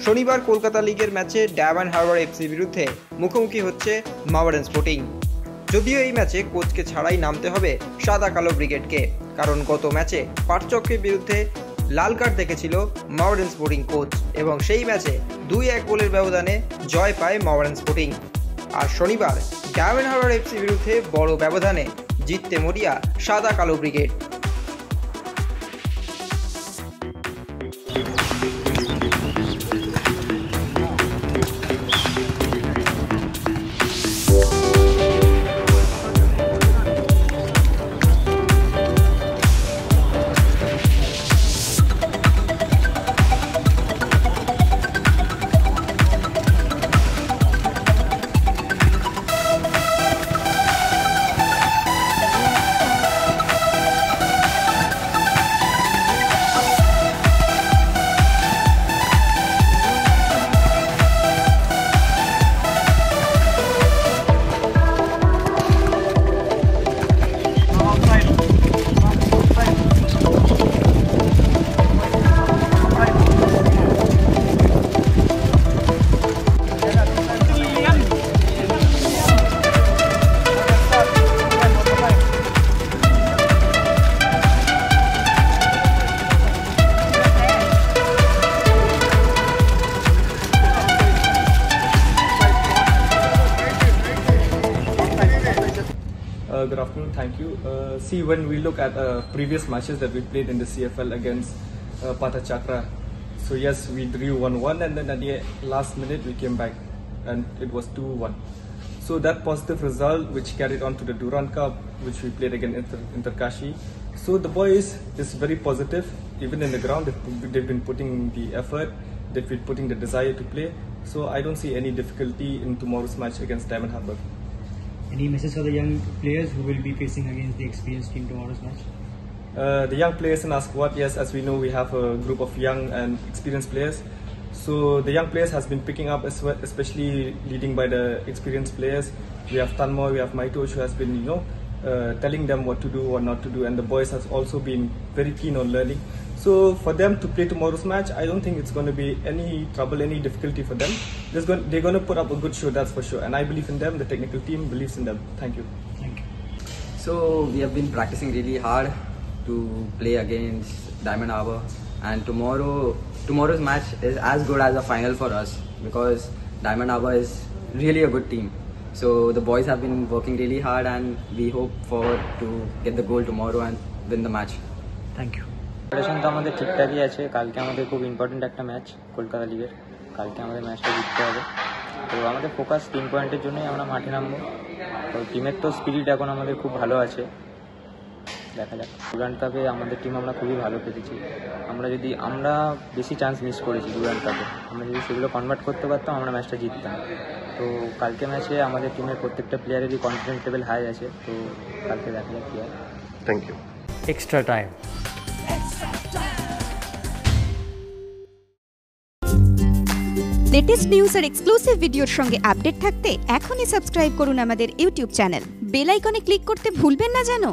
শনিবার কলকাতা লিগের ম্যাচে ডায়মন্ড হারবার এফসির বিরুদ্ধে মুখোমুখি হচ্ছে মোহামেডান স্পোর্টিং। যদিও এই ম্যাচে কোচকে ছাড়াই নামতে হবে সাদা কালো ব্রিগেডকে, কারণ গত ম্যাচে পাটচক্রের বিরুদ্ধে লাল কার্ড দেখেছিল মোহামেডান স্পোর্টিং কোচ এবং সেই ম্যাচে 2-1 গোলের ব্যবধানে জয় পায় মোহামেডান স্পোর্টিং। আর শনিবার ডায়মন্ড হারবার এফসির বিরুদ্ধে বড় ব্যবধানে জিততে মরিয়া সাদা কালো brigade. Good afternoon, thank you. See, when we look at previous matches that we played in the CFL against Pata Chakra, so yes, we drew 1-1 and then at the last minute we came back and it was 2-1. So that positive result which carried on to the Durand Cup, which we played against Interkashi. So the boys is very positive, even in the ground they've been putting the effort, they've been putting the desire to play. So I don't see any difficulty in tomorrow's match against Diamond Harbour. Any message for the young players who will be facing against the experienced team tomorrow's match? The young players in our squad, yes, as we know, we have a group of young and experienced players. So the young players has been picking up, especially leading by the experienced players. We have Tanmoy, we have Maitosh, who has been, telling them what to do or not to do, and the boys has also been very keen on learning. So for them to play tomorrow's match, I don't think it's going to be any trouble, any difficulty for them. They're going to put up a good show, that's for sure. And I believe in them, the technical team believes in them. Thank you. Thank you. So we have been practicing really hard to play against Diamond Harbour, and tomorrow's match is as good as a final for us because Diamond Harbour is really a good team. So the boys have been working really hard and we hope forward to get the goal tomorrow and win the match. Thank you. Preparation তো আমাদের ঠিকঠাকই আছে। কালকে আমাদের খুব important একটা match Kolkata লিগের, কালকে আমাদের ম্যাচটা জিততে হবে। তো আমাদের ফোকাস 3 পয়েন্টের জন্যই আমরা মাঠে নামবো। তো টিমের তো স্পিরিট এখন আমাদের খুব ভালো আছে, দেখা যাক। ডুরান্ড কাপে আমাদের টিম আমরা খুবই ভালো পেরেছি। আমরা বেশি চান্স মিস করেছি ডুরান্ড কাপে, আমরা যদি সেগুলো কনভার্ট করতে পারতাম আমরা ম্যাচটা জিততাম। তো কালকে ম্যাচে আমাদের টিমের প্রত্যেকটা প্লেয়ারেরই কনফিডেন্স লেভেল হাই আছে, তো কালকে দেখা যাক কী হয়। Thank you. Extra time. Latest news আর এক্সক্লুসিভ ভিডিওর সঙ্গে আপডেট থাকতে এখনই সাবস্ক্রাইব করুন আমাদের ইউটিউব চ্যানেল। বেল আইকনে ক্লিক করতে ভুলবেন না যেন।